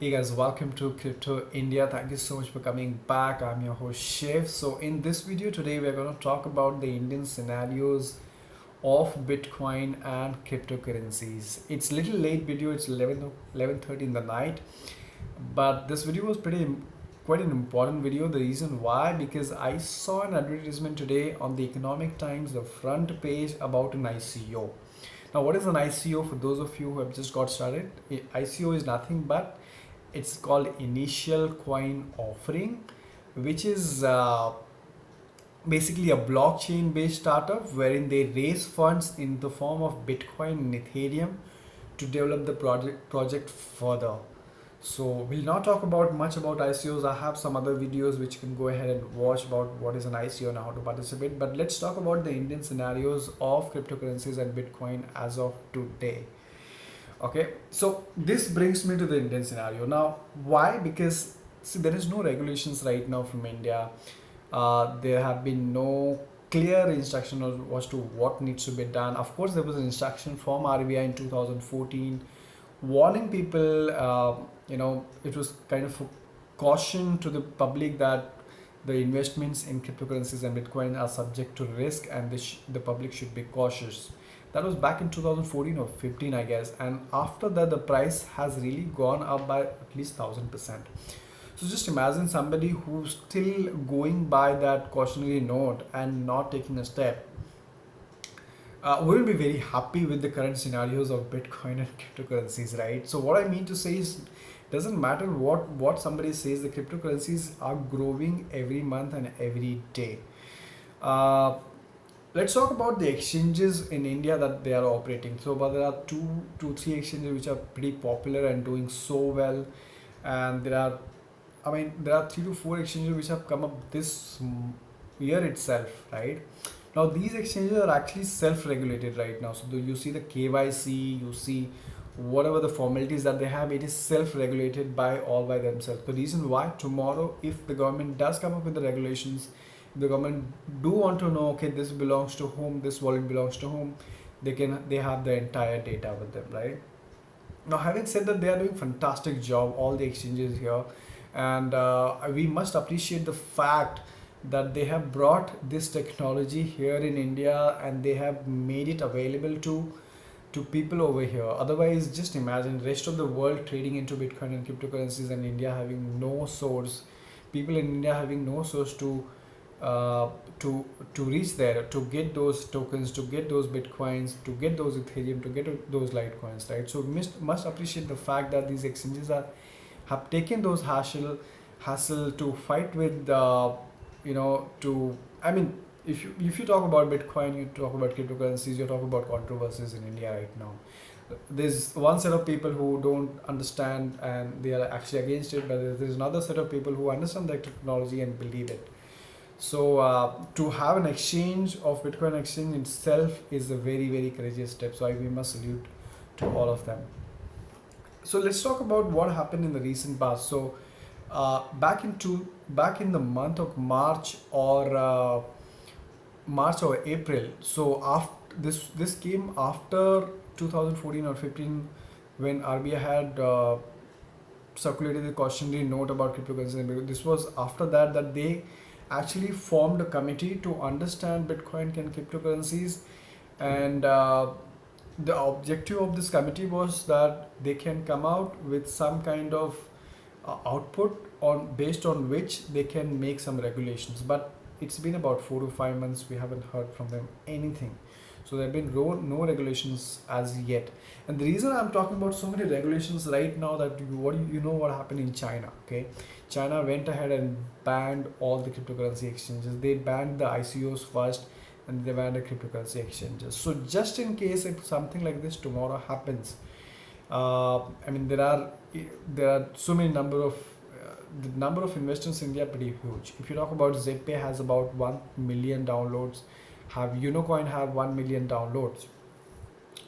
Hey guys, welcome to Crypto India. Thank you so much for coming back. I'm your host Shiv. So in this video today, we're going to talk about the Indian scenarios of Bitcoin and cryptocurrencies. It's a little late video. It's 11:30 in the night, but this video was quite an important video. The reason why, because I saw an advertisement today on the Economic Times, the front page about an ICO. Now, what is an ICO? For those of you who have just got started, ICO is nothing but it's called initial coin offering, which is basically a blockchain based startup wherein they raise funds in the form of Bitcoin and Ethereum to develop the project further. So we'll not talk about much about ICOs. I have some other videos which you can go ahead and watch about what is an ICO and how to participate. But let's talk about the Indian scenarios of cryptocurrencies and Bitcoin as of today. Okay, so this brings me to the Indian scenario. Now, why? Because see, there is no regulations right now from India. There have been no clear instruction as to what needs to be done. Of course, there was an instruction from RBI in 2014 warning people. It was kind of a caution to the public that the investments in cryptocurrencies and Bitcoin are subject to risk, and the public should be cautious. That was back in 2014 or 15, I guess. And after that, the price has really gone up by at least 1000%. So just imagine somebody who's still going by that cautionary note and not taking a step. We will be very happy with the current scenarios of Bitcoin and cryptocurrencies, right? So what I mean to say is, doesn't matter what somebody says, the cryptocurrencies are growing every month and every day. Uh, let's talk about the exchanges in India that they are operating. So, but there are three exchanges which are pretty popular and doing so well, and there are 3 to 4 exchanges which have come up this year itself, right? Now these exchanges are actually self-regulated right now. So you see the KYC, you see whatever the formalities that they have, it is self-regulated by themselves. The reason why, tomorrow if the government does come up with the regulations, the government do want to know, okay, this belongs to whom, this wallet belongs to whom, they have the entire data with them, right? Now, having said that, they are doing fantastic job, all the exchanges here, and we must appreciate the fact that they have brought this technology here in India and they have made it available to people over here. Otherwise, just imagine rest of the world trading into Bitcoin and cryptocurrencies, and India having no source, people in India having no source uh, to reach there, to get those tokens, to get those Bitcoins, to get those Ethereum, to get those Litecoins, right? So we must appreciate the fact that these exchanges have taken those hassle to fight with I mean, if you talk about Bitcoin, you talk about cryptocurrencies, you talk about controversies in India right now. There's one set of people who don't understand and they are actually against it, but there's another set of people who understand the technology and believe it. So to have an exchange of Bitcoin exchange itself is a very, very courageous step. So we must salute to all of them. So let's talk about what happened in the recent past. So back in the month of March or April. So after this came after 2014 or 15, when RBI had circulated the cautionary note about cryptocurrency. This was after that they actually formed a committee to understand Bitcoin and cryptocurrencies, and the objective of this committee was that they can come out with some kind of output on based on which they can make some regulations. But it's been about 4 to 5 months, we haven't heard from them anything. So there have been no regulations as yet. And the reason I'm talking about so many regulations right now, that what happened in China. Okay, China went ahead and banned all the cryptocurrency exchanges. They banned the ICOs first, and they banned the cryptocurrency exchanges. So just in case if something like this tomorrow happens, there are so many the number of investors in India are pretty huge. If you talk about ZPay has about 1 million downloads, have Unicoin have 1 million downloads.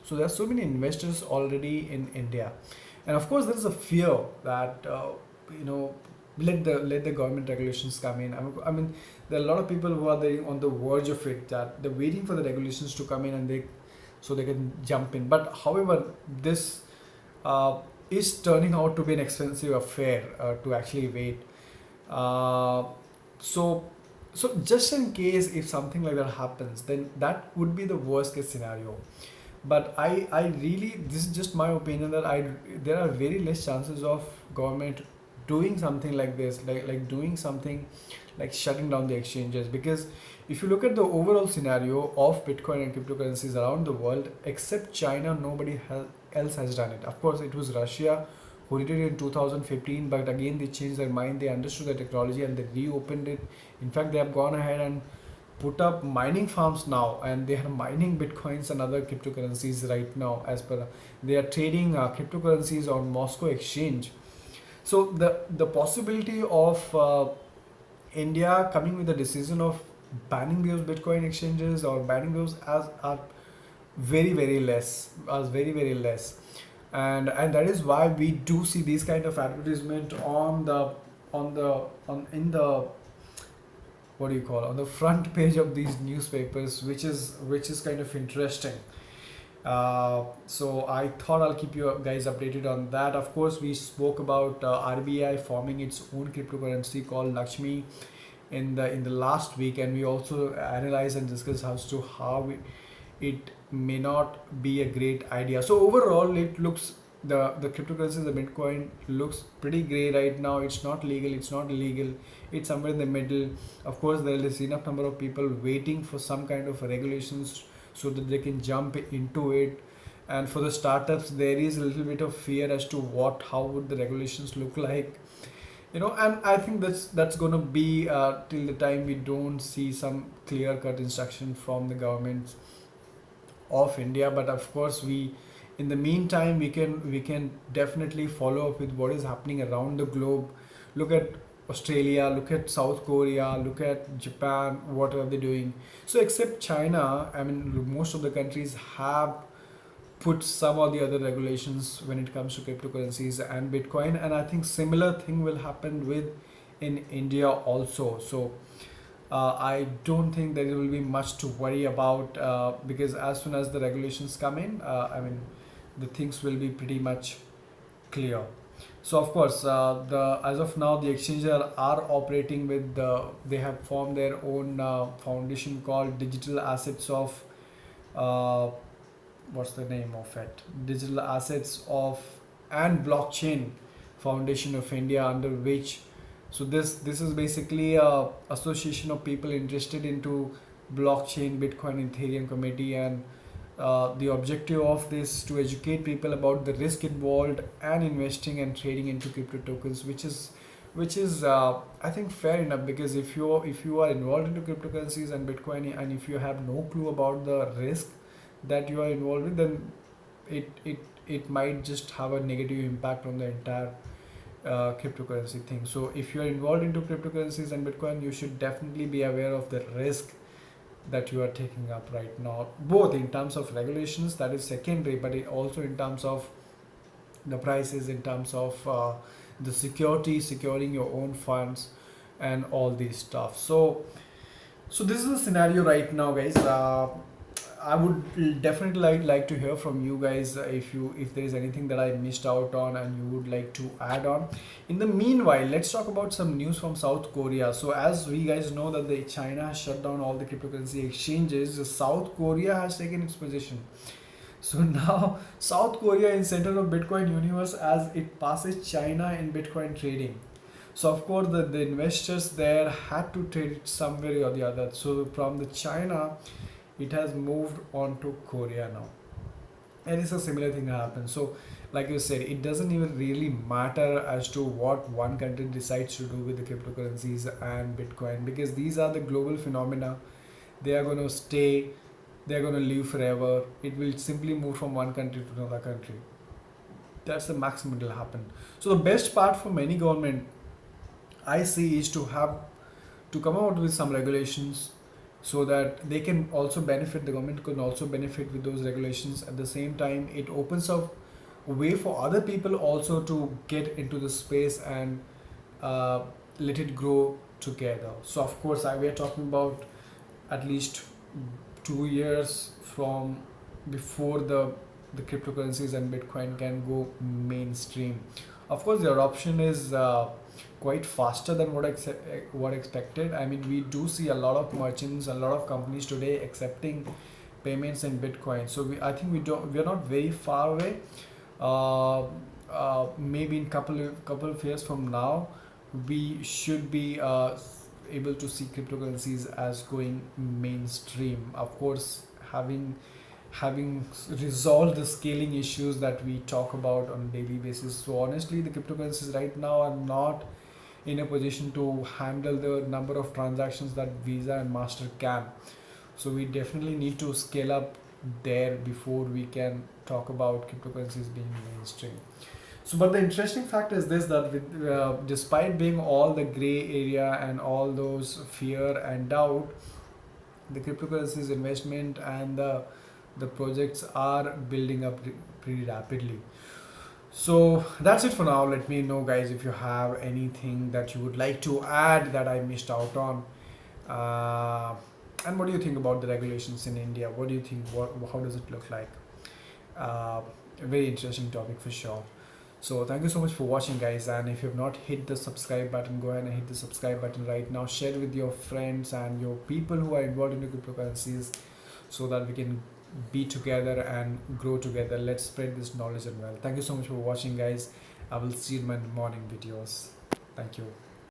So there are so many investors already in India, and of course there is a fear that let the government regulations come in. I mean there are a lot of people who are there on the verge of it, that they're waiting for the regulations to come in and they can jump in. But however, this is turning out to be an expensive affair to actually wait. Uh, so, so just in case if something like that happens, then that would be the worst case scenario. But I really, this is just my opinion, that there are very less chances of government doing something like this, like doing something like shutting down the exchanges. Because if you look at the overall scenario of Bitcoin and cryptocurrencies around the world, except China, nobody else has done it. Of course, it was Russia who did it in 2015, but again they changed their mind. They understood the technology and they reopened it. In fact, they have gone ahead and put up mining farms now, and they are mining bitcoins and other cryptocurrencies right now. As per, they are trading cryptocurrencies on Moscow exchange. So the possibility of India coming with a decision of banning those Bitcoin exchanges or banning those as are very less, as very less, and that is why we do see these kind of advertisement on in the, what do you call, on the front page of these newspapers, which is kind of interesting. So I thought I'll keep you guys updated on that. Of course, we spoke about RBI forming its own cryptocurrency called Lakshmi in the last week, and we also analyze and discuss as to how it may not be a great idea. So overall, it looks, the cryptocurrency, the Bitcoin looks pretty gray right now. It's not legal, it's not illegal, it's somewhere in the middle. Of course, there is enough number of people waiting for some kind of regulations so that they can jump into it. And for the startups, there is a little bit of fear as to how would the regulations look like, and I think that's going to be till the time we don't see some clear cut instruction from the government of India. But of course, in the meantime, we can definitely follow up with what is happening around the globe. Look at Australia, look at South Korea, look at Japan, what are they doing? So except China, I mean, most of the countries have put some or the other regulations when it comes to cryptocurrencies and Bitcoin, and I think similar thing will happen with in India also. So I don't think there will be much to worry about, because as soon as the regulations come in, I mean, the things will be pretty much clear. So of course, the as of now, the exchanges are operating with they have formed their own foundation called Digital Assets of uh, what's the name of it? Digital Assets of and Blockchain Foundation of India, under which, so this is basically a association of people interested into blockchain, Bitcoin, Ethereum community, and the objective of this to educate people about the risk involved and investing and trading into crypto tokens, which is I think fair enough, because if you are involved into cryptocurrencies and Bitcoin, and if you have no clue about the risk that you are involved with, then it might just have a negative impact on the entire cryptocurrency thing. So if you are involved into cryptocurrencies and Bitcoin, you should definitely be aware of the risk that you are taking up right now, both in terms of regulations, that is secondary, but also in terms of the prices, in terms of the security, securing your own funds, and all these stuff. So this is the scenario right now, guys. I would definitely like to hear from you guys, if there is anything that I missed out on and you would like to add on. In the meanwhile, let's talk about some news from South Korea. So as we guys know that the China has shut down all the cryptocurrency exchanges, South Korea has taken its position. So now South Korea is center of Bitcoin universe as it passes China in Bitcoin trading. So of course the investors there had to trade it somewhere or the other. So from the China, it has moved on to Korea now, and it's a similar thing that happens. So like you said, it doesn't even really matter as to what one country decides to do with the cryptocurrencies and Bitcoin, because these are the global phenomena. They are going to stay, they are going to live forever. It will simply move from one country to another country. That's the maximum it will happen. So the best part for many government I see is to come out with some regulations, so that they can also benefit, the government can also benefit with those regulations. At the same time, it opens up a way for other people also to get into the space and let it grow together. So of course, we are talking about at least 2 years from before the the cryptocurrencies and Bitcoin can go mainstream. Of course, the adoption is quite faster than what expected. I mean, we do see a lot of merchants, a lot of companies today accepting payments in Bitcoin. So I think we are not very far away. Uh, Maybe in couple of years from now, we should be able to see cryptocurrencies as going mainstream. Of course, having resolved the scaling issues that we talk about on a daily basis. So honestly, the cryptocurrencies right now are not in a position to handle the number of transactions that Visa and Master can. So we definitely need to scale up there before we can talk about cryptocurrencies being mainstream. So, but the interesting fact is this, that despite being all the gray area and all those fear and doubt, the cryptocurrencies investment and the projects are building up pretty rapidly. So that's it for now. Let me know, guys, if you have anything that you would like to add that I missed out on. Uh, and what do you think about the regulations in India? What do you think? How does it look like? A very interesting topic for sure. So thank you so much for watching, guys, and if you have not hit the subscribe button, go ahead and hit the subscribe button right now. Share with your friends and your people who are involved in the cryptocurrencies, so that we can be together and grow together. Let's spread this knowledge and wealth. Thank you so much for watching, guys. I will see you in my morning videos. Thank you.